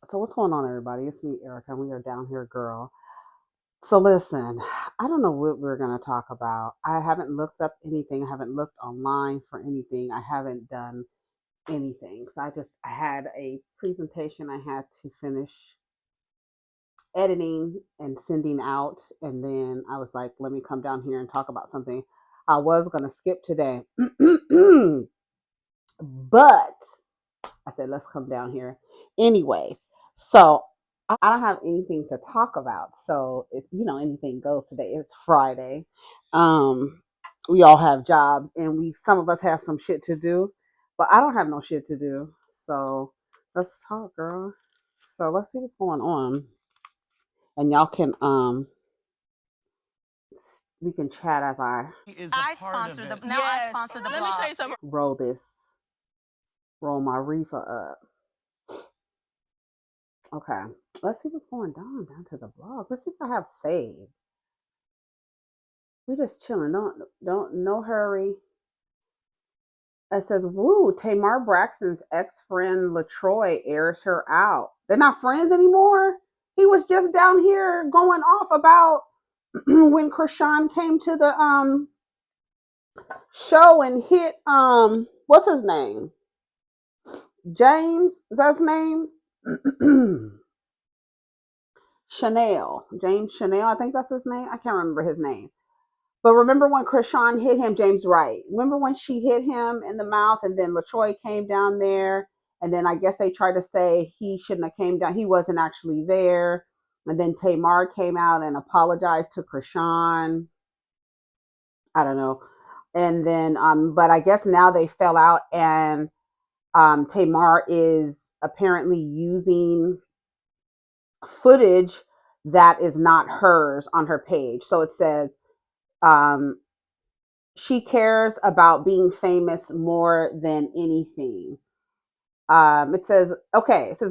So what's going on, everybody? It's me, Erica, and we are down here, girl. So listen, I don't know what we're gonna talk about. I haven't looked up anything. I haven't looked online for anything. I haven't done anything. So I had a presentation I had to finish editing and sending out, and then I was like, let me come down here and talk about something I was gonna skip today, but I said, let's come down here anyways. So I don't have anything to talk about. So if anything goes today, it's Friday. Um, we all have jobs and some of us have some shit to do, but I don't have no shit to do. So let's talk, girl. So let's see what's going on. And y'all can we can chat as I sponsor the now. I sponsor the blog. Let me tell you something. Roll my reefer up. Okay, let's see what's going down to the blog. Let's see if I have saved. We just chilling. Don't no hurry. It says, "Woo, Tamar Braxton's ex-friend LaTroy airs her out. They're not friends anymore. He was just down here going off about when Krishan came to the show and hit what's his name? James, is that his name? Chanel. James Chanel, I think that's his name. I can't remember his name. But remember when Krishan hit him, James Wright? Remember when she hit him in the mouth and then LaTroy came down there and then I guess they tried to say he shouldn't have came down. He wasn't actually there. And then Tamar came out and apologized to Krishan. I don't know. And then but I guess now they fell out and Tamar is apparently using footage that is not hers on her page. So it says um, she cares about being famous more than anything. It says,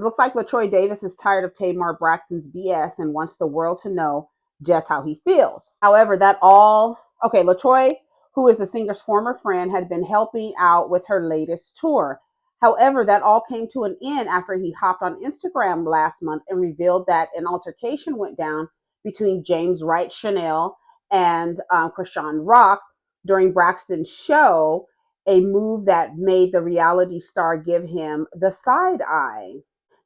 looks like LaTroy Davis is tired of Tamar Braxton's BS and wants the world to know just how he feels. However, LaTroy, who is the singer's former friend, had been helping out with her latest tour. However, that all came to an end after he hopped on Instagram last month and revealed that an altercation went down between James Wright Chanel and Krishan Rock during Braxton's show, a move that made the reality star give him the side eye.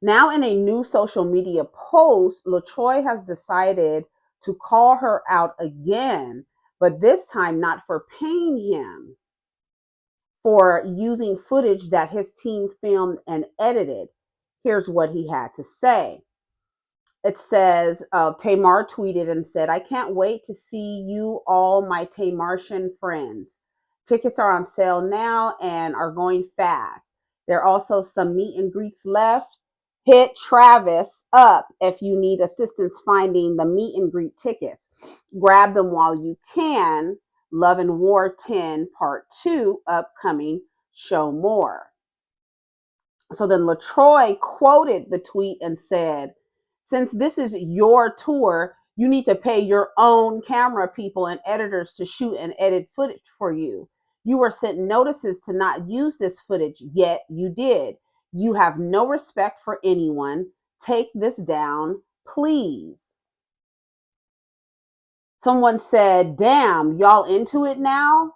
Now, in a new social media post, LaTroy has decided to call her out again, but this time not for paying him for using footage that his team filmed and edited. Here's what he had to say. It says, Tamar tweeted and said, I can't wait to see you all, my Tamartian friends. Tickets are on sale now and are going fast. There are also some meet and greets left. Hit Travis up if you need assistance finding the meet and greet tickets. Grab them while you can. Love and War 10 Part 2 upcoming. Show more. So then LaTroy quoted the tweet and said, since this is your tour, you need to pay your own camera people and editors to shoot and edit footage for you. You were sent notices to not use this footage, yet you did. You have no respect for anyone. Take this down, please. Someone said, damn, y'all into it now?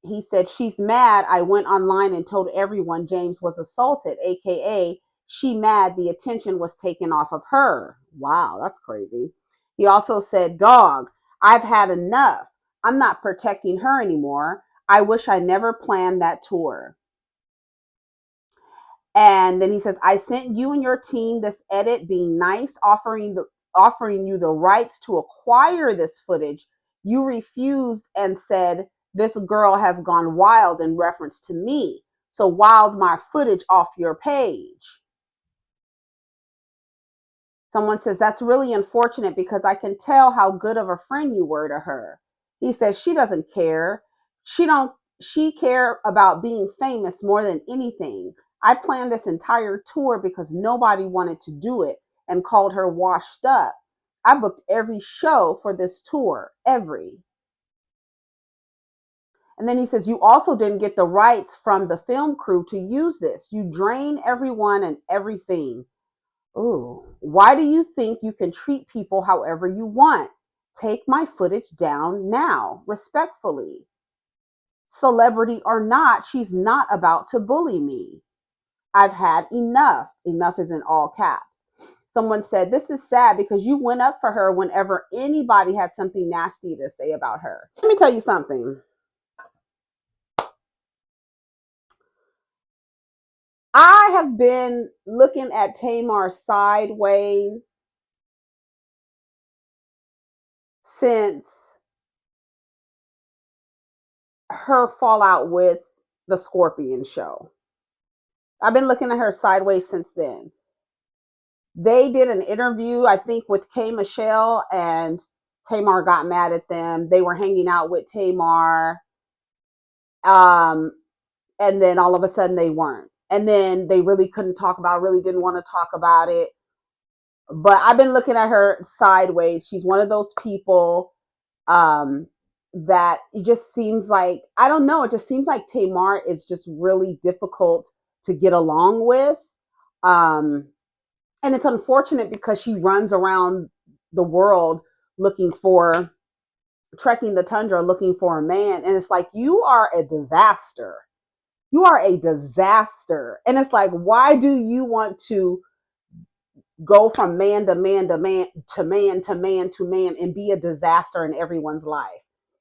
He said, she's mad. I went online and told everyone James was assaulted, aka she mad the attention was taken off of her. Wow, that's crazy. He also said, dog, I've had enough. I'm not protecting her anymore. I wish I never planned that tour. And then he says, I sent you and your team this edit being nice, offering you the rights to acquire this footage. You refused and said, this girl has gone wild in reference to me. So wild my footage off your page. Someone says, that's really unfortunate because I can tell how good of a friend you were to her. He says, she doesn't care. She care about being famous more than anything. I planned this entire tour because nobody wanted to do it and called her washed up. I booked every show for this tour, every. And then he says, you also didn't get the rights from the film crew to use this. You drain everyone and everything. Ooh. Why do you think you can treat people however you want? Take my footage down now, respectfully. Celebrity or not, she's not about to bully me. I've had enough. Enough is in all caps. Someone said, this is sad because you went up for her whenever anybody had something nasty to say about her. Let me tell you something. I have been looking at Tamar sideways since her fallout with the Scorpion show. I've been looking at her sideways since then. They did an interview, I think, with K. Michelle, and Tamar got mad at them. They were hanging out with Tamar. And then all of a sudden they weren't. And then they really couldn't talk about, really didn't want to talk about it. But I've been looking at her sideways. She's one of those people that it just seems like, I don't know, it just seems like Tamar is just really difficult to get along with. And it's unfortunate because she runs around the world looking for, trekking the tundra looking for a man. And it's like, you are a disaster. You are a disaster. And it's like, why do you want to go from man to man to man to man to man to man and be a disaster in everyone's life?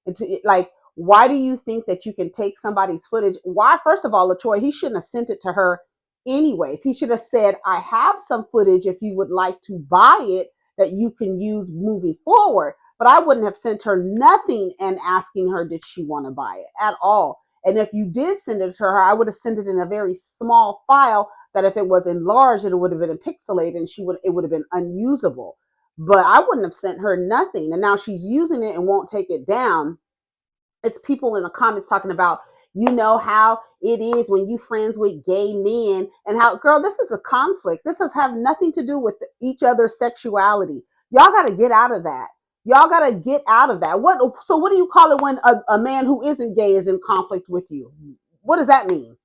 And to, like, why do you think that you can take somebody's footage? Why, first of all, LaTroy, he shouldn't have sent it to her anyways. He should have said, I have some footage if you would like to buy it that you can use moving forward. But I wouldn't have sent her nothing and asking her, did she want to buy it at all? And if you did send it to her, I would have sent it in a very small file that if it was enlarged, it would have been pixelated and it would have been unusable. But I wouldn't have sent her nothing. And now she's using it and won't take it down. It's people in the comments talking about, you know how it is when you friends with gay men, and how, girl, this is a conflict. This has have nothing to do with each other's sexuality. Y'all got to get out of that. Y'all got to get out of that. So what do you call it when a man who isn't gay is in conflict with you? What does that mean?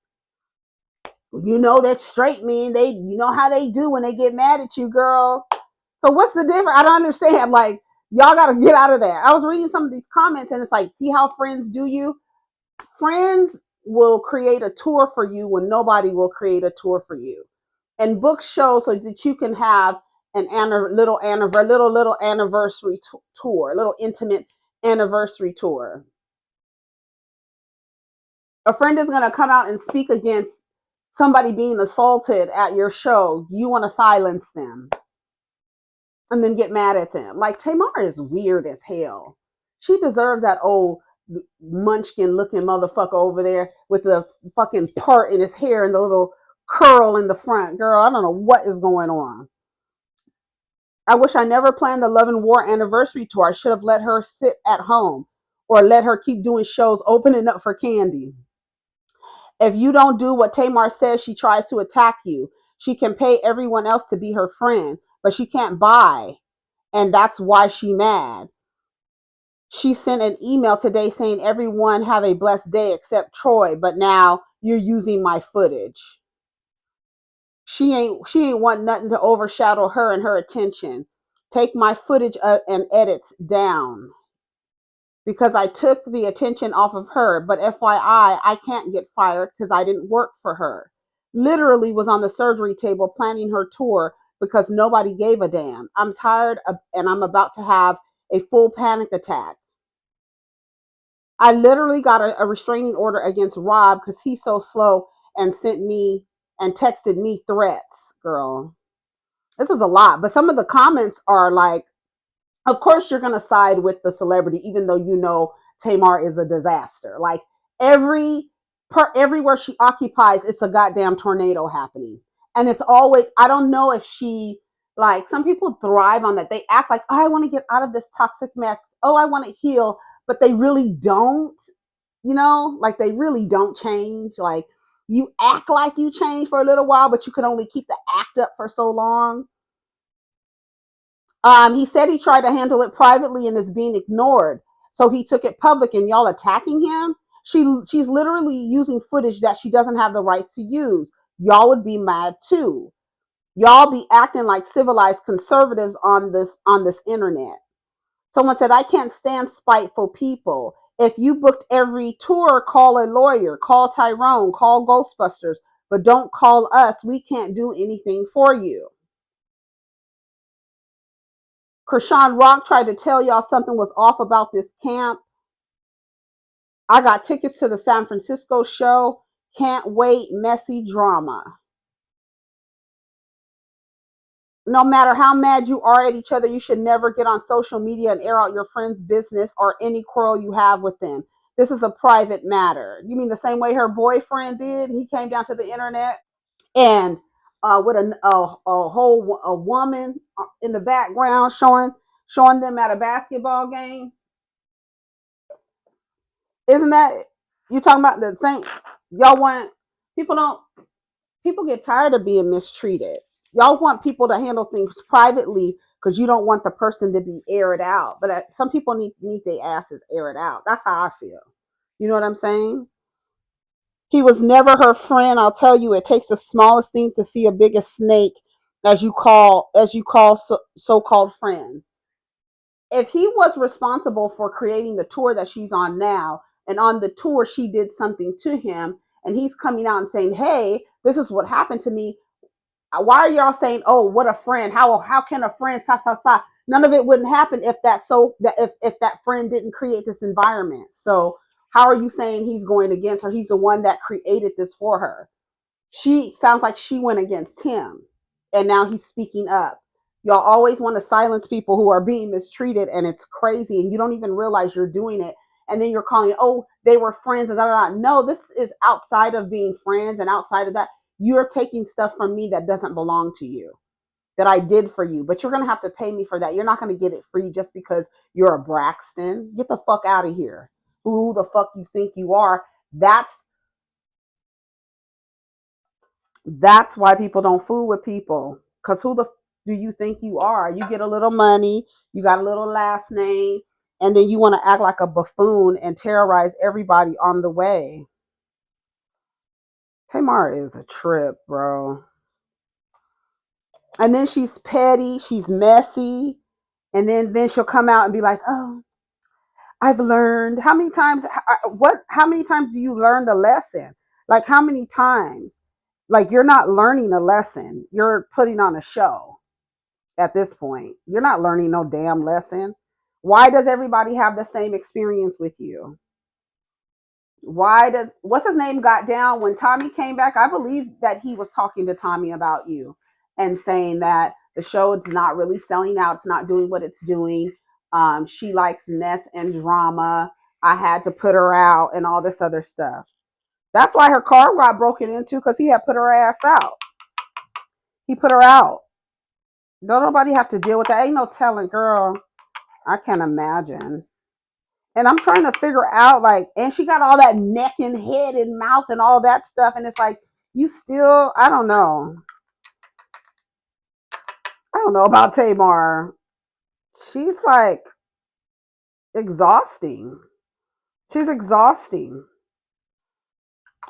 You know that straight men, you know how they do when they get mad at you, girl. So what's the difference? I don't understand. Like, y'all got to get out of that. I was reading some of these comments and it's like, see how friends do you? Friends will create a tour for you when nobody will create a tour for you. And books show so that you can have an little anniversary tour, a little intimate anniversary tour. A friend is going to come out and speak against somebody being assaulted at your show. You want to silence them and then get mad at them. Like, Tamar is weird as hell. She deserves that old munchkin looking motherfucker over there with the fucking part in his hair and the little curl in the front. Girl, I don't know what is going on. I wish I never planned the Love and War anniversary tour. I should have let her sit at home or let her keep doing shows opening up for Candy. If you don't do what Tamar says, she tries to attack you. She can pay everyone else to be her friend, but she can't buy. And that's why she's mad. She sent an email today saying everyone have a blessed day except Troy, but now you're using my footage. She ain't want nothing to overshadow her and her attention. Take my footage and edits down because I took the attention off of her. But FYI, I can't get fired because I didn't work for her. Literally was on the surgery table planning her tour because nobody gave a damn. I'm tired and I'm about to have a full panic attack. I literally got a restraining order against Rob because he's so slow and sent me and texted me threats, girl. This is a lot. But some of the comments are like, of course you're going to side with the celebrity, even though you know Tamar is a disaster. Like, everywhere she occupies, it's a goddamn tornado happening. And it's always, I don't know if she, like, some people thrive on that. They act like, oh, I want to get out of this toxic mess. Oh, I want to heal. But they really don't, like they really don't change. Like, you act like you change for a little while, but you can only keep the act up for so long. He said he tried to handle it privately and is being ignored. So he took it public and y'all attacking him. She's literally using footage that she doesn't have the rights to use. Y'all would be mad too. Y'all be acting like civilized conservatives on this internet. Someone said, I can't stand spiteful people. If you booked every tour, call a lawyer, call Tyrone, call Ghostbusters, but don't call us. We can't do anything for you. Krishan Rock tried to tell y'all something was off about this camp. I got tickets to the San Francisco show. Can't wait. Messy drama. No matter how mad you are at each other, you should never get on social media and air out your friend's business or any quarrel you have with them. This is a private matter. You mean the same way her boyfriend did? He came down to the internet and with a woman in the background showing them at a basketball game. Isn't that you talking about the same? Y'all want people don't people get tired of being mistreated. Y'all want people to handle things privately because you don't want the person to be aired out. But some people need their asses aired out. That's how I feel. You know what I'm saying? He was never her friend. I'll tell you, it takes the smallest things to see a bigger snake, as you call so-called friends. If he was responsible for creating the tour that she's on now, and on the tour she did something to him, and he's coming out and saying, "Hey, this is what happened to me," why are y'all saying, "Oh, what a friend? How can a friend sa sa sa?" None of it wouldn't happen if that friend didn't create this environment. So how are you saying he's going against her? He's the one that created this for her. She sounds like she went against him, and now he's speaking up. Y'all always want to silence people who are being mistreated, and it's crazy, and you don't even realize you're doing it. And then you're calling it, oh, they were friends, and da, da, da. No, this is outside of being friends, and outside of that, you're taking stuff from me that doesn't belong to you, that I did for you, but you're going to have to pay me for that. You're not going to get it free just because you're a Braxton. Get the fuck out of here. Who the fuck you think you are? That's why people don't fool with people. Because who the do you think you are? You get a little money, you got a little last name, and then you want to act like a buffoon and terrorize everybody on the way. Tamar is a trip, bro. And then she's petty, she's messy, and then she'll come out and be like, "Oh, I've learned." How many times? What? How many times do you learn the lesson? Like how many times? Like you're not learning a lesson. You're putting on a show at this point. You're not learning no damn lesson. Why does everybody have the same experience with you? Why does what's his name got down when Tommy came back? I believe that he was talking to Tommy about you and saying that the show is not really selling out. It's not doing what it's doing. She likes mess and drama. I had to put her out and all this other stuff. That's why her car got broken into because he had put her ass out. He put her out. Don't nobody have to deal with that. Ain't no telling, girl. I can't imagine. And I'm trying to figure out like, and she got all that neck and head and mouth and all that stuff. And it's like, you still, I don't know. I don't know about Tamar. She's like exhausting. She's exhausting.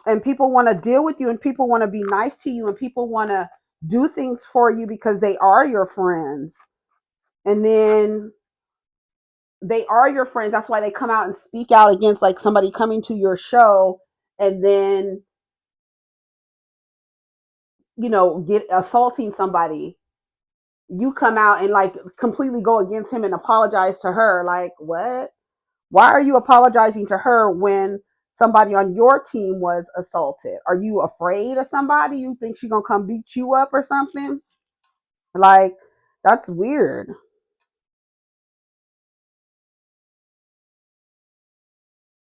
And people want to deal with you and people want to be nice to you and people want to do things for you because they are your friends. And then they are your friends. That's why they come out and speak out against like somebody coming to your show and then get assaulting somebody. You come out and like completely go against him and apologize to her. Like, what? Why are you apologizing to her when somebody on your team was assaulted? Are you afraid of somebody? You think she's gonna come beat you up or something? Like, that's weird.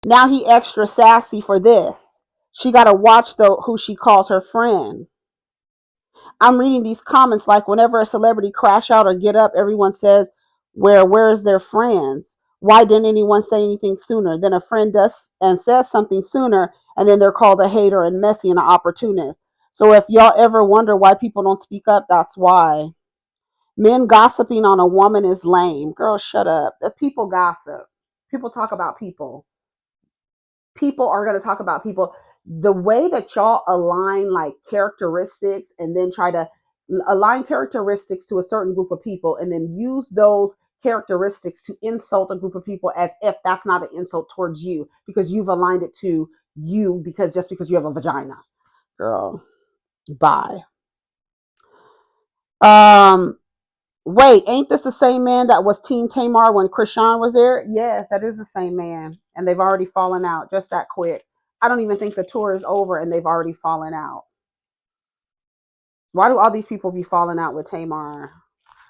Now he extra sassy for this. She gotta watch though who she calls her friend. I'm reading these comments like whenever a celebrity crash out or get up, everyone says, where's their friends? Why didn't anyone say anything sooner? Then a friend does and says something sooner, and then they're called a hater and messy and an opportunist. So if y'all ever wonder why people don't speak up, that's why. Men gossiping on a woman is lame. Girl, shut up. The people gossip. People talk about people. People are going to talk about people. The way that y'all align like characteristics and then try to align characteristics to a certain group of people and then use those characteristics to insult a group of people as if that's not an insult towards you because you've aligned it to you because just because you have a vagina. Girl, bye. Um, Wait, ain't this the same man that was Team Tamar when Krishan was there? Yes, that is the same man. And they've already fallen out just that quick. I don't even think the tour is over and they've already fallen out. Why do all these people be falling out with Tamar?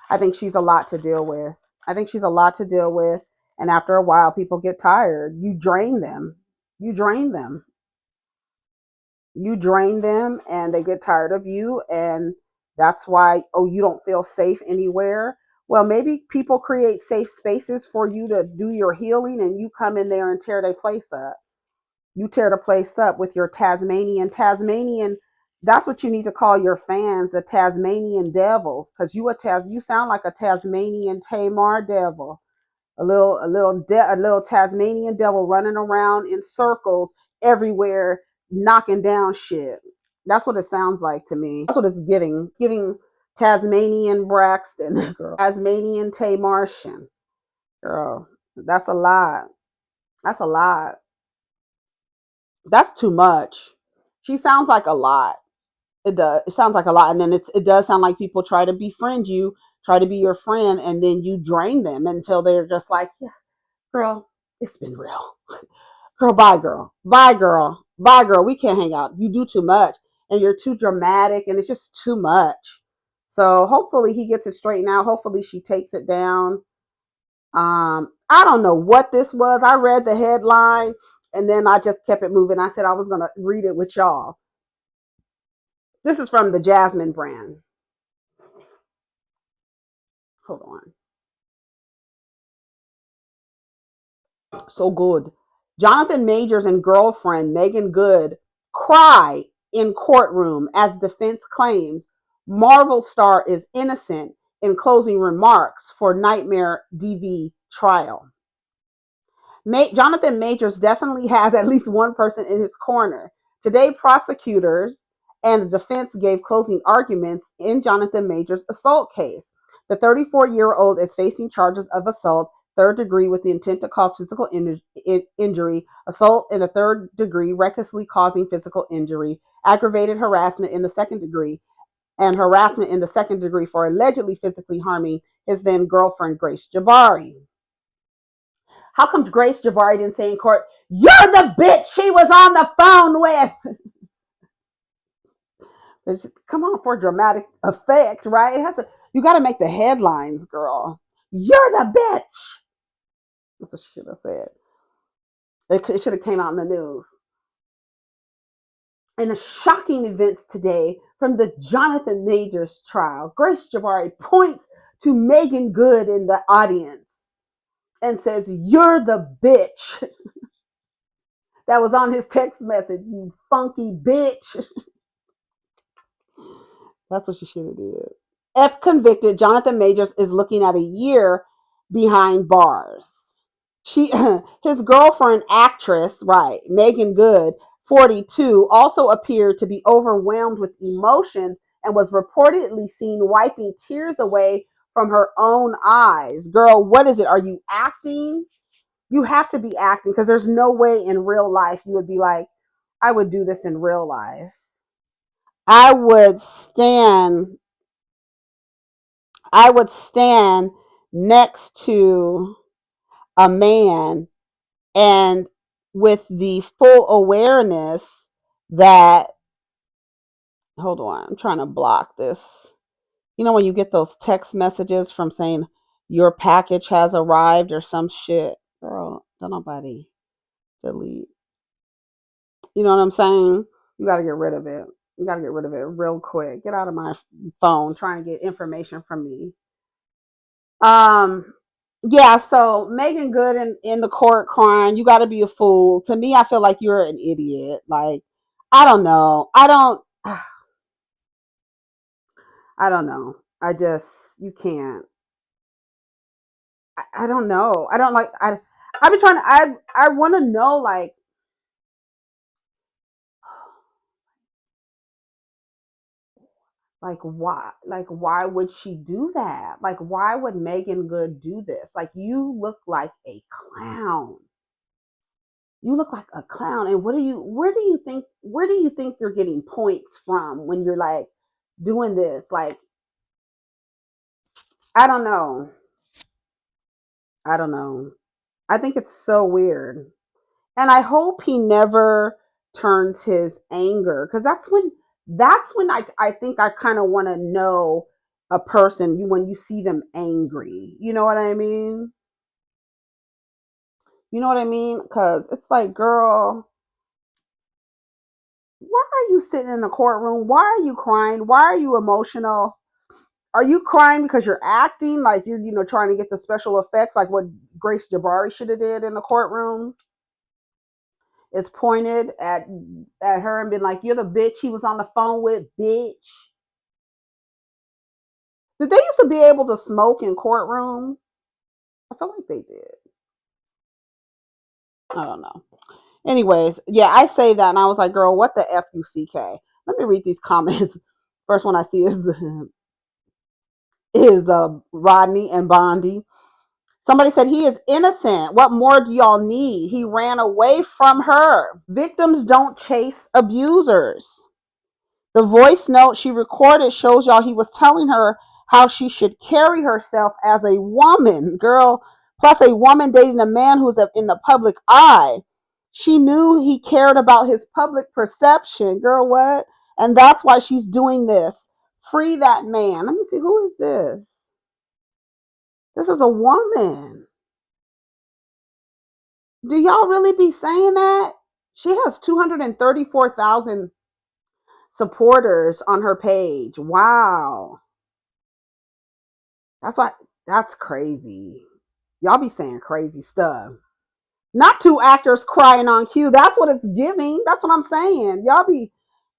I think she's a lot to deal with. I think she's a lot to deal with. And after a while, people get tired. You drain them. You drain them. You drain them and they get tired of you. And that's why, oh, you don't feel safe anywhere. Well, maybe people create safe spaces for you to do your healing and you come in there and tear their place up. You tear the place up with your Tasmanian. That's what you need to call your fans, the Tasmanian devils, because you sound like a Tasmanian Tamar devil, a little Tasmanian devil running around in circles everywhere, knocking down shit. That's what it sounds like to me. That's what it's giving Tasmanian Braxton, girl, Tasmanian Tamartian, girl. That's a lot. That's a lot. That's too much. She sounds like a lot. It does. It sounds like a lot, and then it does sound like people try to befriend you, try to be your friend, and then you drain them until they're just like, yeah, girl, it's been real. Girl, bye, girl, bye, girl, bye, girl. We can't hang out. You do too much, and you're too dramatic, and it's just too much. So hopefully he gets it straightened out. Hopefully she takes it down. I don't know what this was. I read the headline and then I just kept it moving. I said I was gonna read it with y'all. This is from the Jasmine brand. Hold on. So good. Jonathan Majors and girlfriend Meagen Good cry in courtroom as defense claims Marvel star is innocent in closing remarks for Nightmare DV trial. Jonathan Majors definitely has at least one person in his corner. Today, prosecutors and the defense gave closing arguments in Jonathan Majors' assault case. The 34-year-old is facing charges of assault, third degree with the intent to cause physical injury, assault in the third degree, recklessly causing physical injury, aggravated harassment in the second degree, and harassment in the second degree for allegedly physically harming his then girlfriend, Grace Jabari. How come Grace Jabari didn't say in court, "You're the bitch she was on the phone with"? Come on, for dramatic effect, right? You got to make the headlines, girl. You're the bitch. That's what she should have said. It should have came out in the news. In a shocking events today from the Jonathan Majors trial, Grace Jabari points to Meagen Good in the audience and says, "You're the bitch that was on his text message, you funky bitch." That's what she should have did. If convicted, Jonathan Majors is looking at a year behind bars. His girlfriend, actress, right, Meagen Good, 42, also appeared to be overwhelmed with emotions and was reportedly seen wiping tears away from her own eyes. Girl, what is it? Are you acting? You have to be acting because there's no way in real life you would be like, I would do this in real life. I would stand I would stand next to a man and with the full awareness that, hold on, I'm trying to block this. You know, when you get those text messages from saying your package has arrived or some shit, girl, don't nobody delete. You know what I'm saying? You got to get rid of it. You got to get rid of it real quick. Get out of my phone trying to get information from me. Um, yeah, so Meagen Good in the court crying, you got to be a fool. To me, I feel like you're an idiot. Like, I don't know. I don't know. You can't. I don't know. I don't like, I've been trying to, I want to know, like, Like why? Like why would she do that? Like why would Meagen Good do this? Like you look like a clown. You look like a clown. And where do you think you're getting points from when you're like doing this? Like I don't know. I don't know. I think it's so weird. And I hope he never turns his anger because that's when I think I kind of want to know a person when you see them angry. You know what I mean? You know what I mean? Because it's like, girl, why are you sitting in the courtroom? Why are you crying? Why are you emotional? Are you crying because you're acting like you're, trying to get the special effects like what Grace Jabari should have did in the courtroom? Is pointed at her and been like, "You're the bitch he was on the phone with, bitch." Did they used to be able to smoke in courtrooms? I feel like they did. I don't know. Anyways, yeah, I say that and I was like, "Girl, what the fuck?" Let me read these comments. First one I see is Rodney and Bondi. Somebody said he is innocent. What more do y'all need? He ran away from her. Victims don't chase abusers. The voice note she recorded shows y'all he was telling her how she should carry herself as a woman, girl. Plus, a woman dating a man who's in the public eye. She knew he cared about his public perception, girl. What? And that's why she's doing this. Free that man. Let me see. Who is this? This is a woman. Do y'all really be saying that? She has 234,000 supporters on her page. Wow. That's why that's crazy. Y'all be saying crazy stuff. Not two actors crying on cue. That's what it's giving. That's what I'm saying. Y'all be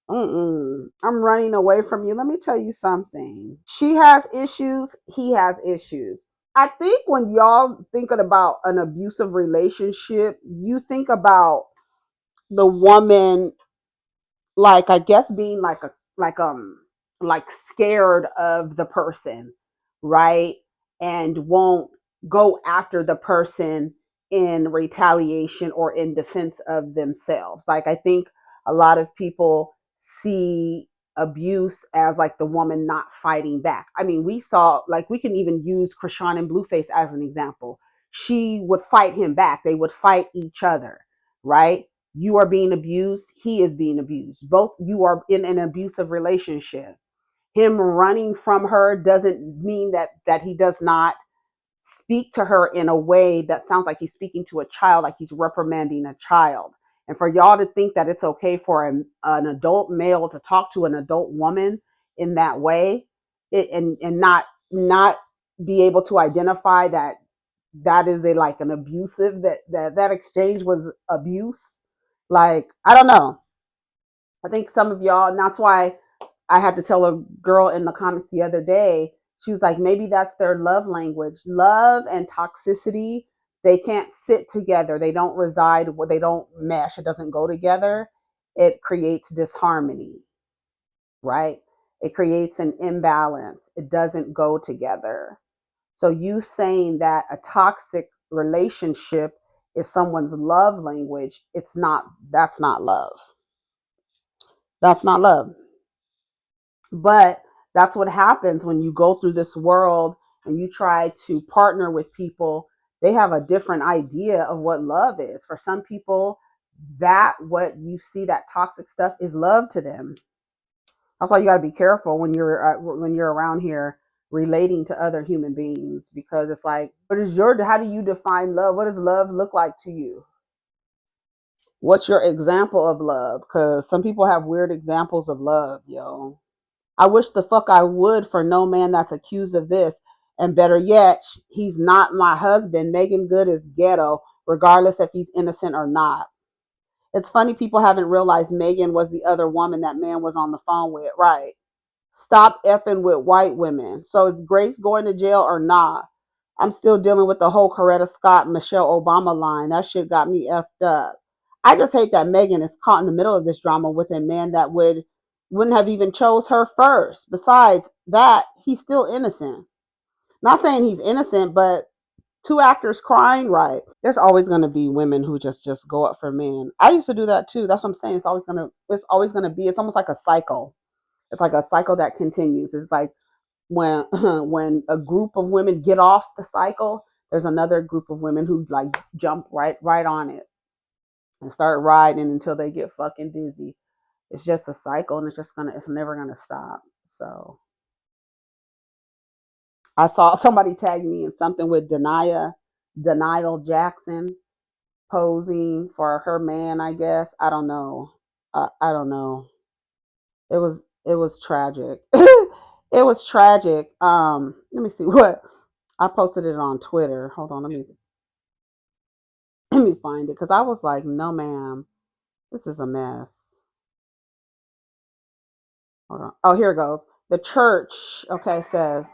I'm running away from you. Let me tell you something. She has issues, he has issues. I think when y'all thinking about an abusive relationship, you think about the woman like I guess being like scared of the person, right? And won't go after the person in retaliation or in defense of themselves. Like I think a lot of people see abuse as like the woman not fighting back. I mean, we saw like we can even use Krishan and Blueface as an example. She would fight him back. They would fight each other, right? You are being abused, he is being abused. Both you are in an abusive relationship. Him running from her doesn't mean that he does not speak to her in a way that sounds like he's speaking to a child, like he's reprimanding a child. And for y'all to think that it's okay for an adult male to talk to an adult woman in that way, and not be able to identify that is a like an abusive that exchange was abuse. Like I don't know. I think some of y'all, and that's why I had to tell a girl in the comments the other day. She was like, maybe that's their love language. Love and toxicity, they can't sit together. They don't reside. They don't mesh. It doesn't go together. It creates disharmony, right? It creates an imbalance. It doesn't go together. So you saying that a toxic relationship is someone's love language, it's not, that's not love. That's not love. But that's what happens when you go through this world and you try to partner with people. They have a different idea of what love is. For some people, that what you see, that toxic stuff is love to them. That's why you got to be careful when you're around here relating to other human beings, because it's like, how do you define love? What does love look like to you? What's your example of love? Because some people have weird examples of love, yo. I wish the fuck I would for no man that's accused of this. And better yet, he's not my husband. Meagen Good is ghetto, regardless if he's innocent or not. It's funny people haven't realized Meagen was the other woman that man was on the phone with, right? Stop effing with white women. So is Grace going to jail or not? I'm still dealing with the whole Coretta Scott, Michelle Obama line. That shit got me effed up. I just hate that Meagen is caught in the middle of this drama with a man that would wouldn't have even chose her first. Besides that, he's still innocent. Not saying he's innocent, but two actors crying, right? There's always going to be women who just go up for men. I used to do that too. That's what I'm saying. It's always going to be. It's almost like a cycle. It's like a cycle that continues. It's like when when a group of women get off the cycle, there's another group of women who like jump right on it and start riding until they get fucking dizzy. It's just a cycle, and it's never gonna stop. So I saw somebody tag me in something with Denial Jackson posing for her man. I guess I don't know. I don't know. It was tragic. It was tragic. Let me see what I posted it on Twitter. Hold on, let me find it because I was like, no, ma'am, this is a mess. Hold on. Oh, here it goes. The church. Okay, says.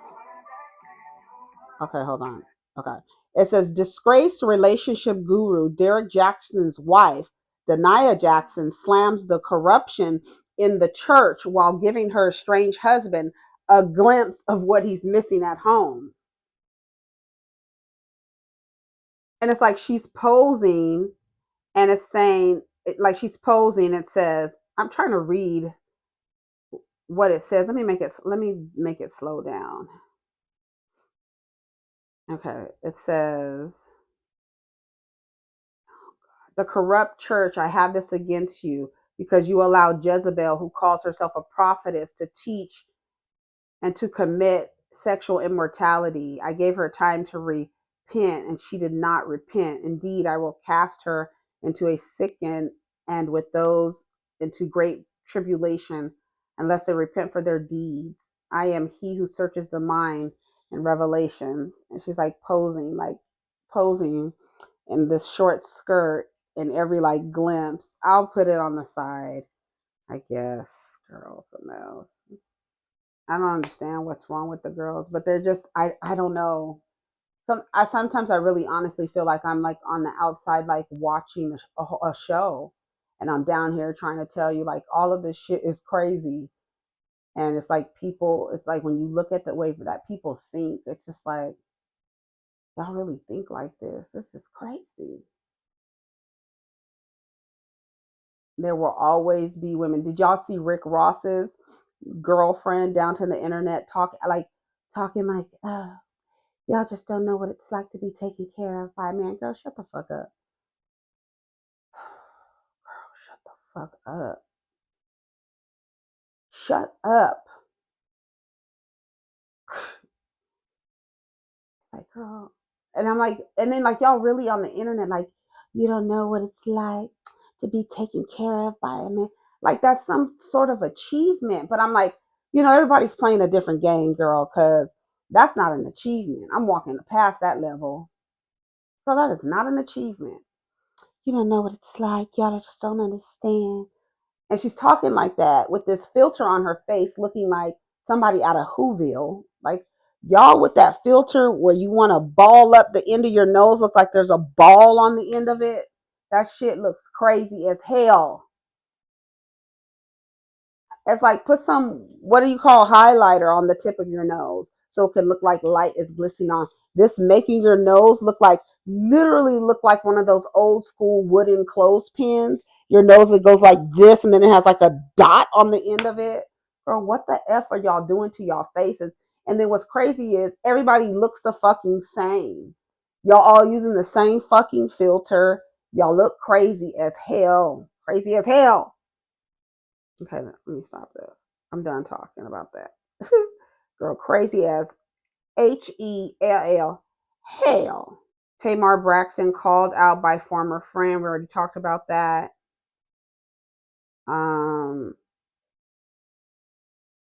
Okay, hold on. Okay. It says disgraced relationship guru Derrick Jaxn's wife, Denaya Jaxn, slams the corruption in the church while giving her estranged husband a glimpse of what he's missing at home. And it's like she's posing and it's saying, like she's posing, it says, I'm trying to read what it says. Let me make it slow down. Okay. It says, the corrupt church, I have this against you because you allowed Jezebel, who calls herself a prophetess, to teach and to commit sexual immorality. I gave her time to repent, and she did not repent. Indeed, I will cast her into a sicken and with those into great tribulation, unless they repent for their deeds. I am he who searches the mind in Revelations. And she's like posing in this short skirt in every like glimpse. I'll put it on the side, I guess. Girls, a mess. I don't understand what's wrong with the girls, but they're just I don't know. Sometimes I really honestly feel like I'm like on the outside, like watching a show, and I'm down here trying to tell you like all of this shit is crazy, and it's like people. It's like when you look at the way that people think, it's just like y'all really think like this. This is crazy. There will always be women. Did y'all see Rick Ross's girlfriend down to the internet talking like, y'all just don't know what it's like to be taken care of by a man. Girl, shut the fuck up. Girl, shut the fuck up. Shut up. Like, girl. And I'm like, and then like y'all really on the internet, like, you don't know what it's like to be taken care of by a man. Like that's some sort of achievement. But I'm like, everybody's playing a different game, girl, because that's not an achievement. I'm walking past that level. Girl, that is not an achievement. You don't know what it's like. Y'all just don't understand. And she's talking like that with this filter on her face, looking like somebody out of Whoville. Like y'all with that filter where you want to ball up the end of your nose, look like there's a ball on the end of it. That shit looks crazy as hell. It's like put some, what do you call, highlighter on the tip of your nose so it can look like light is glistening on. This making your nose literally look like one of those old school wooden clothespins. Your nose, it goes like this and then it has like a dot on the end of it. Girl, what the F are y'all doing to y'all faces? And then what's crazy is everybody looks the fucking same. Y'all all using the same fucking filter. Y'all look crazy as hell. Crazy as hell. Okay, let me stop this. I'm done talking about that. Girl, crazy as HELL. Hell. Tamar Braxton called out by former friend. We already talked about that.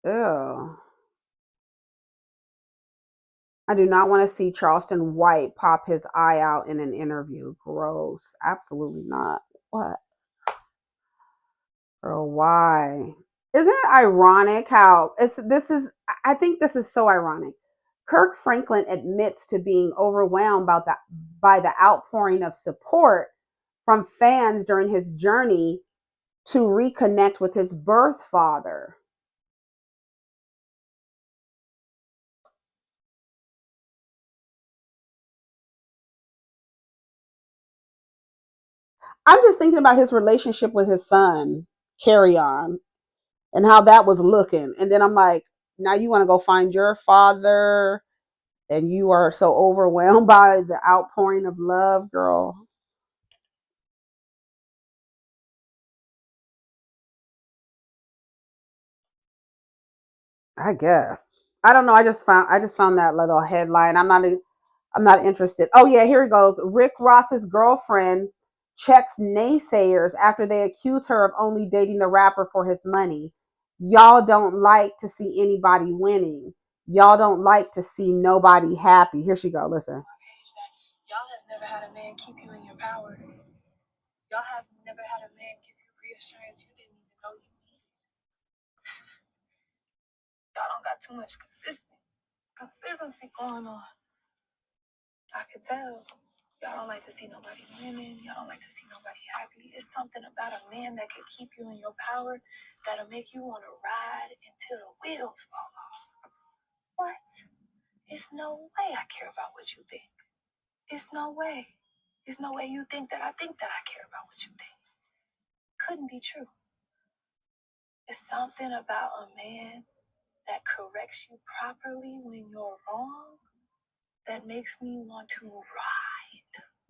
Ew. I do not want to see Charleston White pop his eye out in an interview. Gross. Absolutely not. What? Girl, why? Isn't it ironic how I think this is so ironic. Kirk Franklin admits to being overwhelmed by the outpouring of support from fans during his journey to reconnect with his birth father. I'm just thinking about his relationship with his son, Carry On, and how that was looking. And then I'm like, now you want to go find your father and you are so overwhelmed by the outpouring of love, girl. I guess. I don't know. I just found that little headline. I'm not interested. Oh yeah, here it goes. Rick Ross's girlfriend checks naysayers after they accuse her of only dating the rapper for his money. Y'all don't like to see anybody winning. Y'all don't like to see nobody happy. Here she go. Listen. Y'all have never had a man keep you in your power. Y'all have never had a man give you reassurance you didn't even know you needed. Y'all don't got too much consistency going on. I could tell. Y'all don't like to see nobody winning. Y'all don't like to see nobody happy. It's something about a man that could keep you in your power that'll make you want to ride until the wheels fall off. What? It's no way I care about what you think. It's no way. It's no way you think that I care about what you think. Couldn't be true. It's something about a man that corrects you properly when you're wrong that makes me want to ride.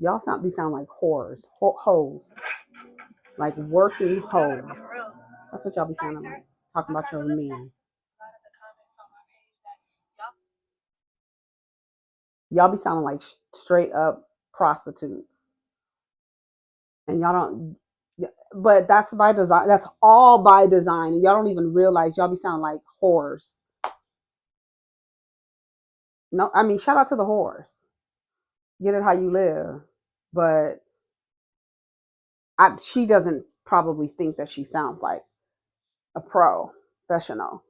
Y'all sound like whores, hoes, like working hoes. That's what y'all be sounding like. Talking about your men. Y'all be sounding like straight up prostitutes, and y'all don't. But that's by design. That's all by design, and y'all don't even realize y'all be sounding like whores. No, I mean shout out to the whores. Get it how you live, but she doesn't probably think that she sounds like a professional.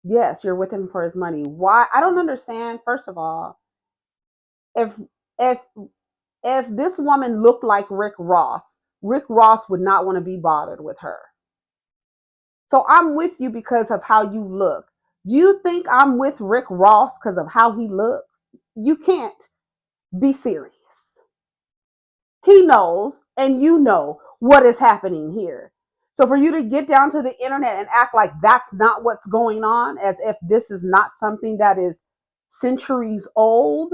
Yes, you're with him for his money. Why? I don't understand. First of all, if if if this woman looked like Rick Ross would not want to be bothered with her. So I'm with you because of how you look. You think I'm with Rick Ross because of how he looks? You can't be serious. He knows, and you know what is happening here. So for you to get down to the internet and act like that's not what's going on, as if this is not something that is centuries old,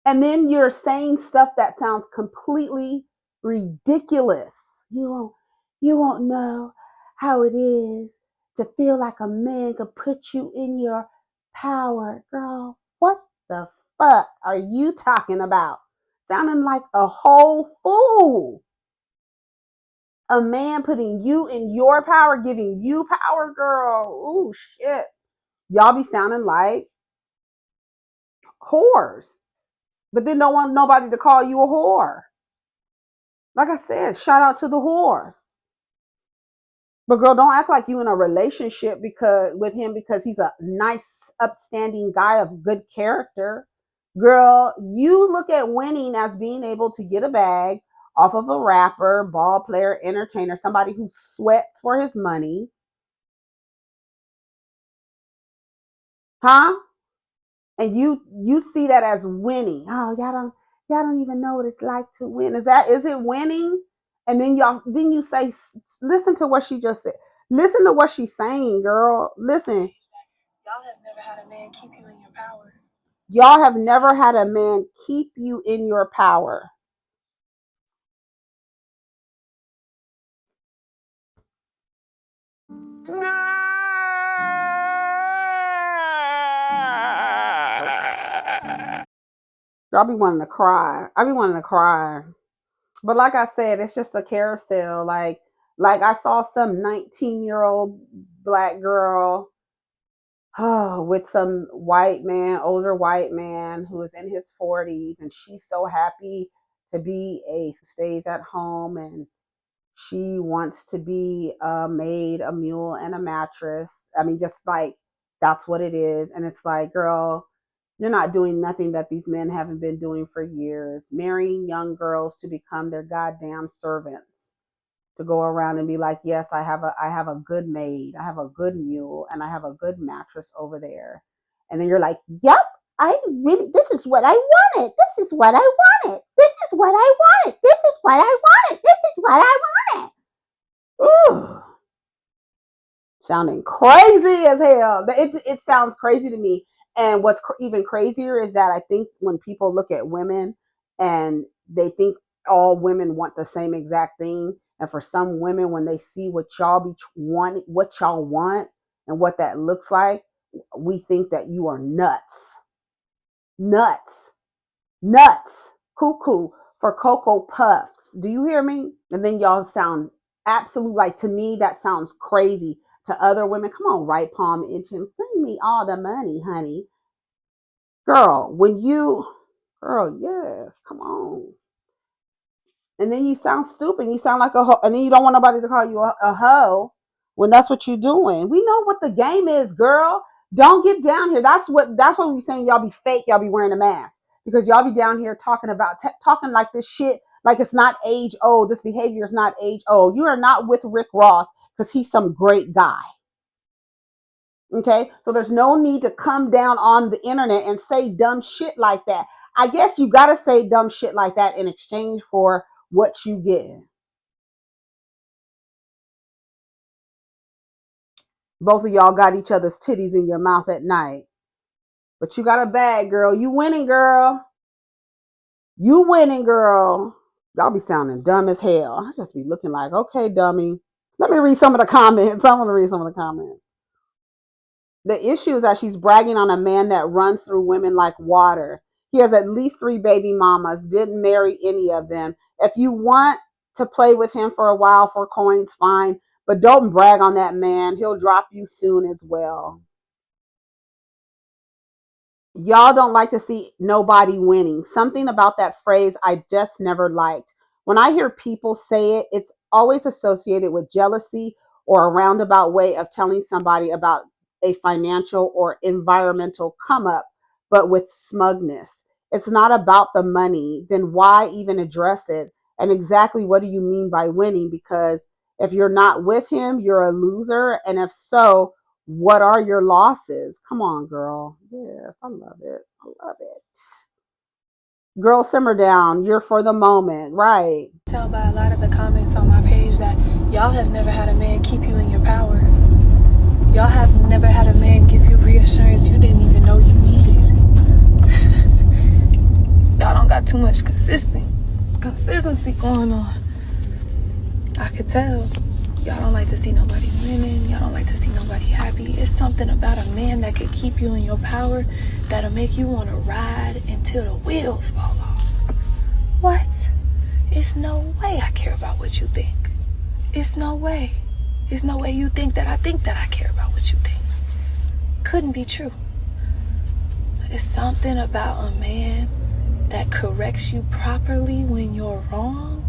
and then you're saying stuff that sounds completely ridiculous. You won't know how it is to feel like a man could put you in your power, girl. What the fuck are you talking about? Sounding like a whole fool. A man putting you in your power, giving you power, girl. Ooh, shit. Y'all be sounding like whores, but then don't want nobody to call you a whore. Like I said, shout out to the whores. But girl, don't act like you in a relationship because with him because he's a nice, upstanding guy of good character. Girl, you look at winning as being able to get a bag off of a rapper, ball player, entertainer, somebody who sweats for his money. Huh? And you see that as winning. Oh, y'all don't even know what it's like to win. Is it winning? And then you say, listen to what she just said. Listen to what she's saying, girl. Listen. Y'all have never had a man keep you in your power. Y'all have never had a man keep you in your power. Y'all be wanting to cry. I be wanting to cry. But like I said, it's just a carousel. Like I saw some 19-year-old black girl with some white man, older white man who is in his 40s, and she's so happy to be a stays at home, and she wants to be a maid, a mule, and a mattress. I mean, just like that's what it is. And it's like, girl, you're not doing nothing that these men haven't been doing for years, marrying young girls to become their goddamn servants. to go around and be like, yes, I have a good maid, I have a good mule, and I have a good mattress over there. And then you're like, yep, this is what I wanted. This is what I wanted. This is what I wanted. This is what I wanted. This is what I wanted. Ooh, sounding crazy as hell. It sounds crazy to me. And what's even crazier is that I think when people look at women and they think all women want the same exact thing, and for some women, when they see what y'all what y'all want, and what that looks like, we think that you are nuts, nuts, nuts, cuckoo for Cocoa Puffs. Do you hear me? And then y'all sound absolute, like, to me, that sounds crazy. To other women, come on, right palm itching, bring me all the money, honey. Girl, girl, yes, come on. And then you sound stupid. You sound like a hoe, and then you don't want nobody to call you a hoe when that's what you're doing. We know what the game is, girl. Don't get down here. That's what we saying. Y'all be fake. Y'all be wearing a mask because y'all be down here talking about talking like this shit, like it's not age old. This behavior is not age old. You are not with RickRoss because he's some great guy. Okay, so there's no need to come down on the internet and say dumb shit like that. I guess you got to say dumb shit like that in exchange for what you get. Both of y'all got each other's titties in your mouth at night. But you got a bag, girl. You winning, girl. You winning, girl. Y'all be sounding dumb as hell. I just be looking like, okay, dummy. Let me read some of the comments. I want to read some of the comments. The issue is that she's bragging on a man that runs through women like water. He has at least 3 baby mamas, didn't marry any of them. If you want to play with him for a while for coins, fine. But don't brag on that man. He'll drop you soon as well. Y'all don't like to see nobody winning. Something about that phrase I just never liked. When I hear people say it, it's always associated with jealousy or a roundabout way of telling somebody about a financial or environmental come up, but with smugness. It's not about the money. Then why even address it? And exactly what do you mean by winning? Because if you're not with him, you're a loser. And if so, what are your losses? Come on, girl. Yes, I love it. I love it. Girl, simmer down. You're for the moment, right? Tell by a lot of the comments on my page that y'all have never had a man keep you in your power. Y'all have never had a man give you reassurance you didn't even know you needed. Y'all don't got too much consistency going on. I could tell. Y'all don't like to see nobody winning. Y'all don't like to see nobody happy. It's something about a man that could keep you in your power that'll make you want to ride until the wheels fall off. What? It's no way I care about what you think. It's no way. It's no way you think that I care about what you think. Couldn't be true. It's something about a man that corrects you properly when you're wrong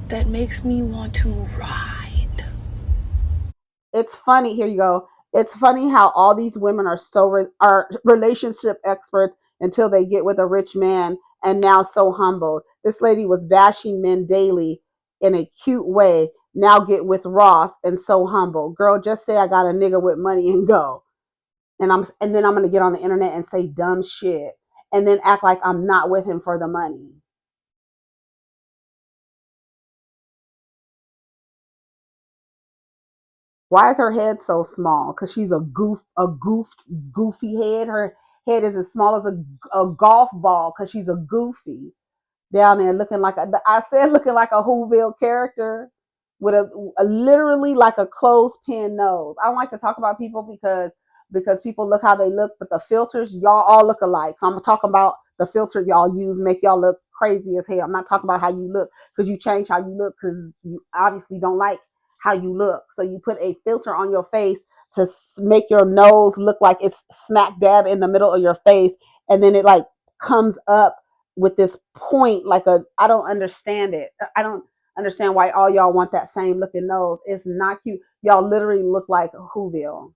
that makes me want to ride. It's funny. Here you go. It's funny how all these women are relationship experts until they get with a rich man and now so humbled. This lady was bashing men daily in a cute way. Now get with Ross and so humble. Girl, just say I got a nigga with money and go. And then I'm gonna get on the internet and say dumb shit and then act like I'm not with him for the money. Why is her head so small? Because she's goofy head. Her head is as small as a golf ball because she's a goofy down there looking like looking like a Whoville character with a literally like a clothespin nose. I don't like to talk about people because people look how they look, but the filters, y'all all look alike. So I'm talking about the filter y'all use make y'all look crazy as hell. I'm not talking about how you look because you change how you look because you obviously don't like how you look. So you put a filter on your face to make your nose look like it's smack dab in the middle of your face, and then it like comes up with this point like I don't understand it. I don't understand why all y'all want that same looking nose. It's not cute. Y'all literally look like Whoville.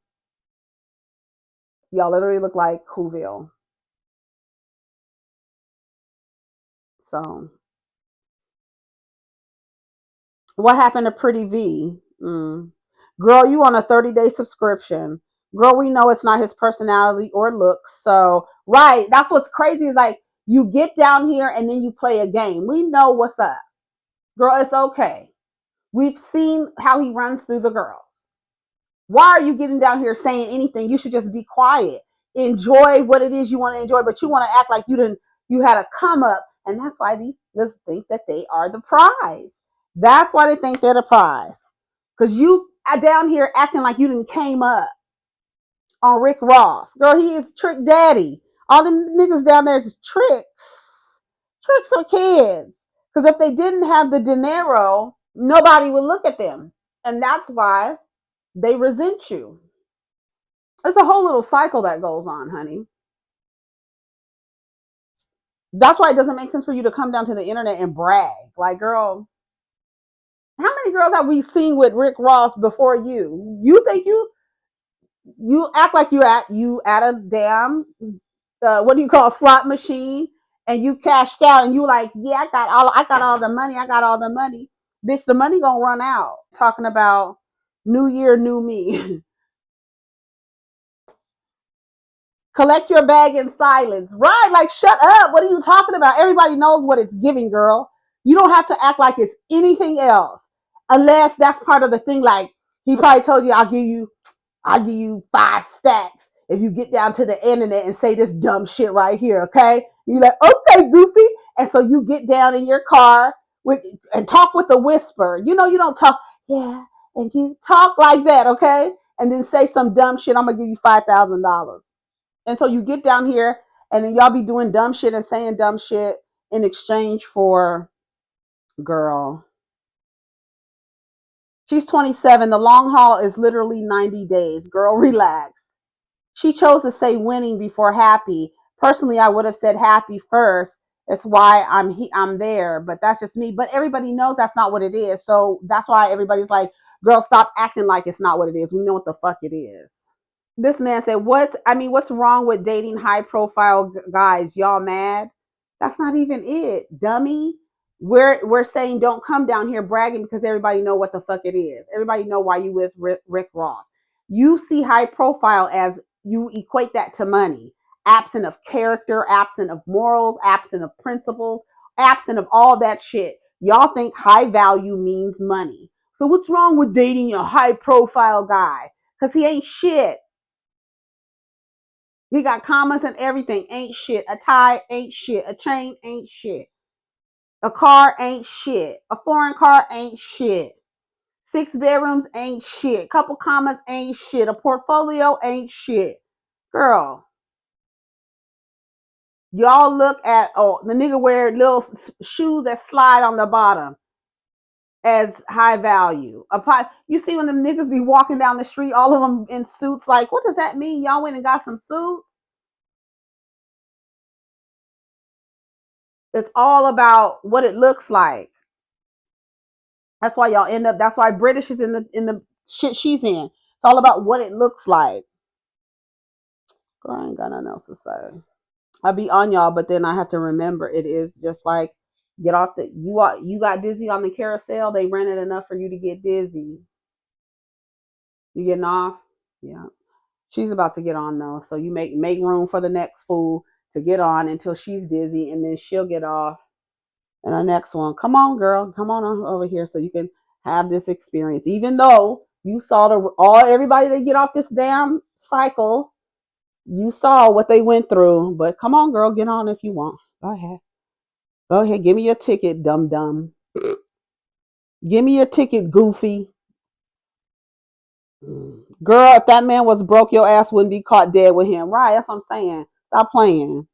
Y'all literally look like Whoville. So What happened to Pretty V? Girl, you on a 30-day subscription. Girl, we know it's not his personality or looks. So, right, that's what's crazy is like you get down here and then you play a game. We know what's up. Girl, it's okay. We've seen how he runs through the girls. Why are you getting down here saying anything? You should just be quiet. Enjoy what it is you want to enjoy, but you want to act like you had a come up, and that's why these niggas think that they are the prize. That's why they think they're the prize. Cause you are down here acting like you didn't came up on Rick Ross. Girl, he is trick daddy. All them niggas down there is tricks. Tricks are kids. Because if they didn't have the dinero, nobody would look at them. And that's why they resent you. It's a whole little cycle that goes on, honey. That's why it doesn't make sense for you to come down to the internet and brag. Like, girl, how many girls have we seen with Rick Ross before you? You think you act like you at a damn what do you call slot machine, and you cashed out and you like, yeah, I got all the money, bitch. The money gonna run out. Talking about new year, new me. Collect your bag in silence, right? Like, shut up. What are you talking about? Everybody knows what it's giving, girl. You don't have to act like it's anything else, unless that's part of the thing. Like, he probably told you, I'll give you 5 stacks if you get down to the internet and say this dumb shit right here, okay? You're like, okay, goofy. And so you get down in your car and talk with a whisper. You know, you don't talk, yeah, and you talk like that, okay? And then say some dumb shit. I'm going to give you $5,000. And so you get down here and then y'all be doing dumb shit and saying dumb shit in exchange for, girl. She's 27. The long haul is literally 90 days. Girl, relax. She chose to say winning before happy. Personally, I would have said happy first. That's why I'm there, but that's just me. But everybody knows that's not what it is. So that's why everybody's like, girl, stop acting like it's not what it is. We know what the fuck it is. This man said, what's wrong with dating high profile guys? Y'all mad? That's not even it, dummy. We're saying don't come down here bragging because everybody know what the fuck it is. Everybody know why you with Rick Ross. You see high profile as you equate that to money, absent of character, absent of morals, absent of principles, absent of all that shit. Y'all think high value means money. So what's wrong with dating a high profile guy? Because he ain't shit. He got commas and everything. Ain't shit. A tie ain't shit. A chain ain't shit. A car ain't shit. A foreign car ain't shit. 6 bedrooms ain't shit. Couple commas ain't shit. A portfolio ain't shit. Girl, y'all look at, the nigga wear little shoes that slide on the bottom as high value. You see when the niggas be walking down the street, all of them in suits, like, what does that mean? Y'all went and got some suits? It's all about what it looks like. That's why y'all end up. That's why British is in the shit she's in. It's all about what it looks like. Girl, I ain't got nothing else to say. I be on y'all, but then I have to remember it is just like get off the you got dizzy on the carousel. They rented enough for you to get dizzy. You getting off? Yeah. She's about to get on though, so you make room for the next fool to get on until she's dizzy, and then she'll get off. And the next one, come on, girl, come on over here so you can have this experience. Even though you saw everybody that get off this damn cycle, you saw what they went through. But come on, girl, get on if you want. Go ahead. Go ahead. Give me your ticket, dum dum. Give me your ticket, goofy. Girl, if that man was broke, your ass wouldn't be caught dead with him. Right, that's what I'm saying. Stop playing.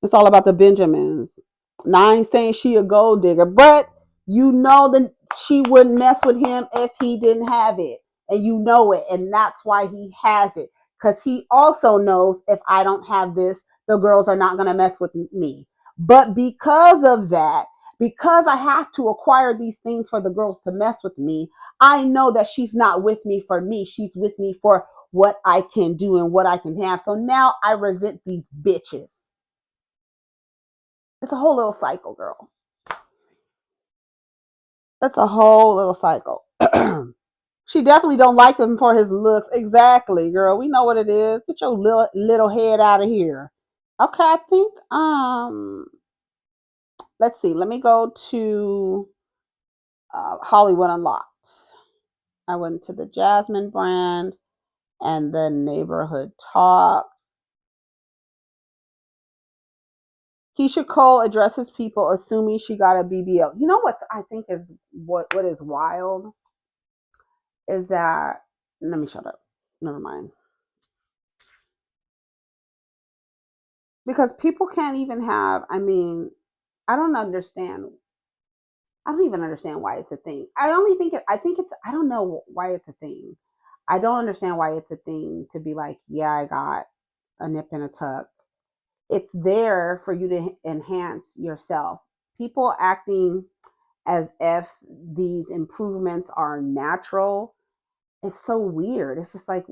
It's all about the Benjamins. Now, I ain't saying she a gold digger, but you know that she wouldn't mess with him if he didn't have it. And you know it. And that's why he has it. Because he also knows if I don't have this, the girls are not going to mess with me. But because of that, because I have to acquire these things for the girls to mess with me, I know that she's not with me for me. She's with me for what I can do and what I can have. So now I resent these bitches. It's a whole little cycle, girl. That's a whole little cycle. She definitely don't like him for his looks. Exactly, girl. We know what it is. Get your little head out of here. Okay, I think let's see. Let me go to Hollywood Unlocked. I went to the Jasmine brand and the Neighborhood Talk. Keisha Cole addresses people assuming she got a BBL. You know what I think is what is wild is that, let me shut up. Never mind. Because people can't even have, I mean, I don't understand. I don't even understand why it's a thing. I don't know why it's a thing. I don't understand why it's a thing to be like, yeah, I got a nip and a tuck. It's there for you to enhance yourself. People acting as if these improvements are natural. It's so weird. It's just like,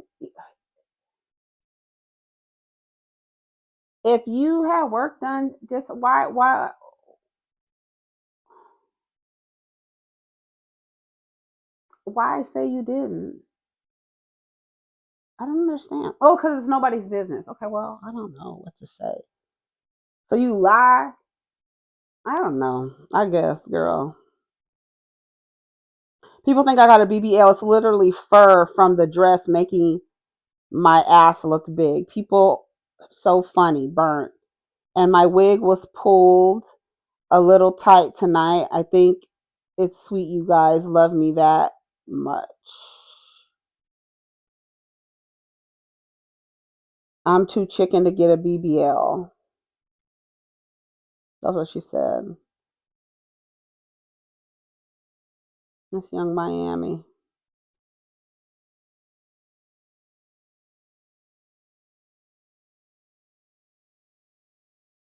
if you had work done, just why say you didn't? I don't understand. Oh, because it's nobody's business. Okay, well, I don't know what to say. So you lie? I don't know. I guess, girl. People think I got a BBL. It's literally fur from the dress making my ass look big. People, so funny, burnt. And my wig was pulled a little tight tonight. I think it's sweet you guys love me that much. I'm too chicken to get a BBL. That's what she said. That's Young Miami.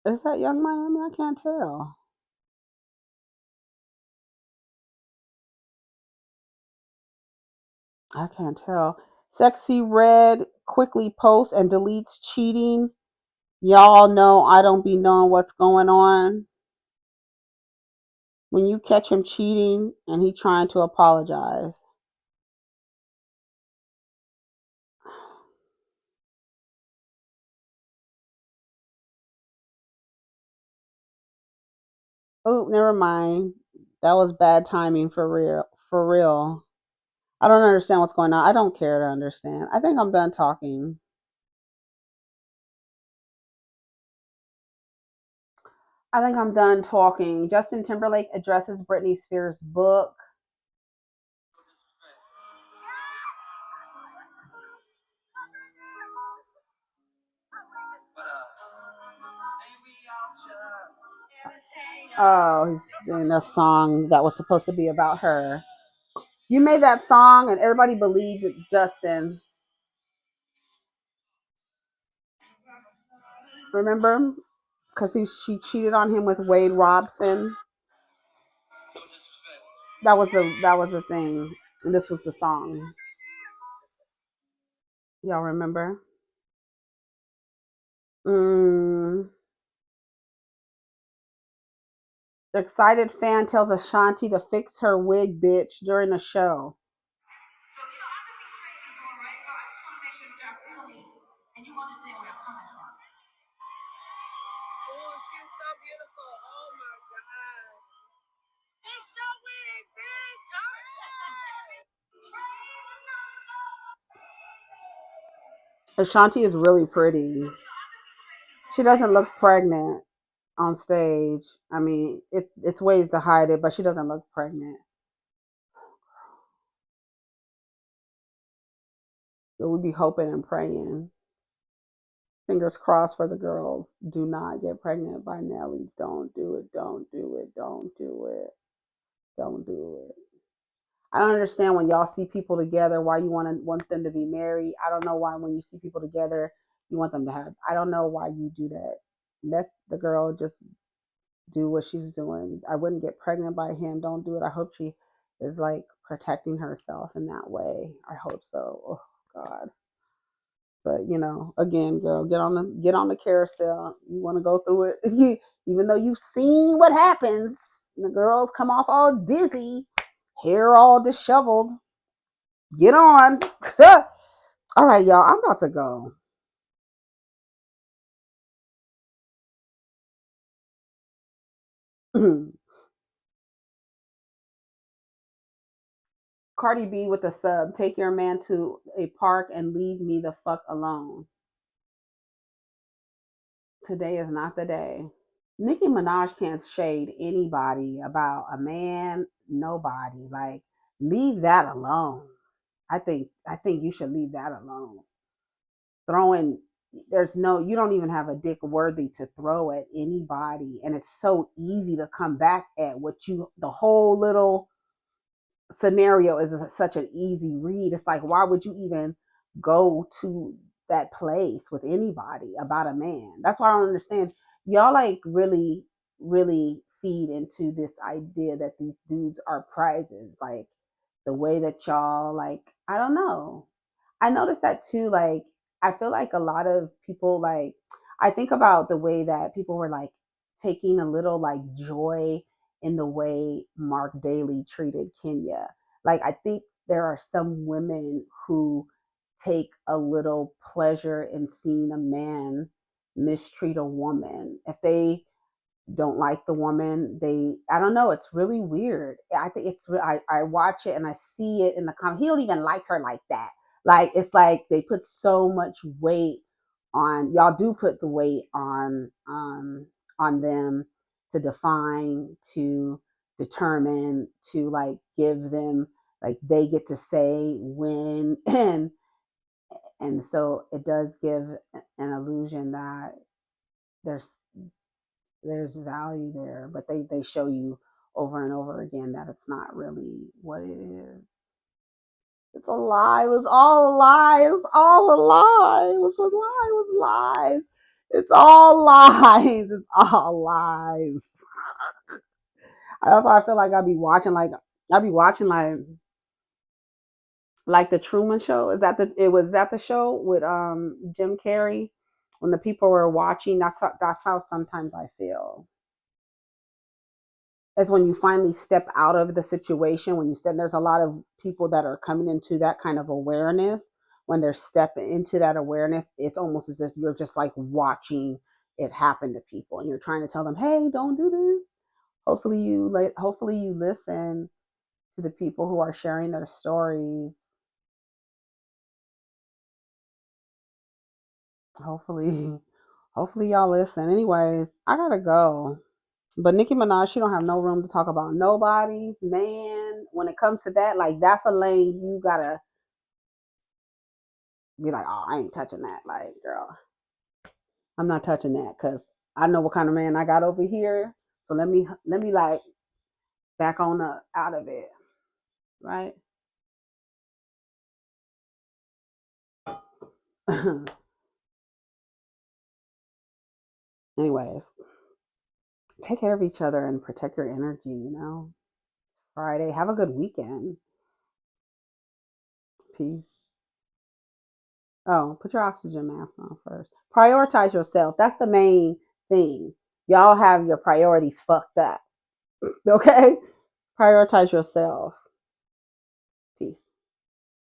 Is that Young Miami? I can't tell. I can't tell. Sexy Red quickly posts and deletes cheating. Y'all know I don't be knowing what's going on. When you catch him cheating and he trying to apologize. Oh, never mind. That was bad timing for real. For real. I don't understand what's going on. I don't care to understand. I think I'm done talking. I think I'm done talking. Justin Timberlake addresses Britney Spears' book. Oh, he's doing a song that was supposed to be about her. You made that song and everybody believed Justin. Remember? Because she cheated on him with Wade Robson. That was the thing. And this was the song. Y'all remember? Mm. The excited fan tells Ashanti to fix her wig, bitch, during the show. So, I've been betrayed before, right? So I just want to make sure that y'all feel me and you understand where I'm coming from. Oh, she's so beautiful. Oh my God. Fix your wig, bitch. Ashanti is really pretty. She doesn't look pregnant on stage. I mean, it's ways to hide it, but she doesn't look pregnant. So we be hoping and praying. Fingers crossed for the girls. Do not get pregnant by Nelly. Don't do it. Don't do it. Don't do it. Don't do it. I don't understand when y'all see people together why you want them to be married. I don't know why when you see people together you want them to have. I don't know why you do that. Let the girl just do what she's doing. I wouldn't get pregnant by him. Don't do it. I hope she is like protecting herself in that way. I hope so. Oh God. But again, girl, get on the carousel. You want to go through it, even though you've seen what happens. The girls come off all dizzy. hair all disheveled. Get on. All right, y'all. I'm about to go. Cardi B with a sub. Take your man to a park and leave me the fuck alone. Today is not the day. Nicki Minaj can't shade anybody about a man, nobody. Like, leave that alone. I think you should leave that alone. Throwing there's no you don't even have a dick worthy to throw at anybody, and it's so easy to come back at what you the whole little scenario is such an easy read. It's like, why would you even go to that place with anybody about a man? That's why I don't understand. Y'all like really, really feed into this idea that these dudes are prizes. Like the way that y'all like, I don't know. I noticed that too. Like, I feel like a lot of people, like, I think about the way that people were like taking a little like joy in the way Mark Daly treated Kenya. Like, I think there are some women who take a little pleasure in seeing a man mistreat a woman. If they don't like the woman, I don't know, it's really weird. I think I watch it and I see it in the comments. He don't even like her like that. Like, it's like they put so much weight on y'all do put the weight on them to define, to determine, to like give them, like they get to say when. And so it does give an illusion that there's there's value there, but they show you over and over again that it's not really what it is. It's a lie. It was all a lie. It was all a lie. It was a lie. It was lies. It's all lies. It's all lies. That's why I feel like I'd be watching like the Truman Show. It was that the show with Jim Carrey when the people were watching. That's how sometimes I feel. Is when you finally step out of the situation, when you step, there's a lot of people that are coming into that kind of awareness. When they're stepping into that awareness, it's almost as if you're just like watching it happen to people and you're trying to tell them, hey, don't do this. Hopefully you listen to the people who are sharing their stories. Hopefully hopefully y'all listen. Anyways, I gotta go. But Nicki Minaj, she don't have no room to talk about nobody's man. When it comes to that, like that's a lane you gotta be like, oh, I ain't touching that. Like, girl, I'm not touching that because I know what kind of man I got over here. So let me like back on up out of it, right? Anyways, take care of each other and protect your energy. Friday, have a good weekend. Peace. Oh, put your oxygen mask on first. Prioritize yourself. That's the main thing. Y'all have your priorities fucked up. Okay? Prioritize yourself.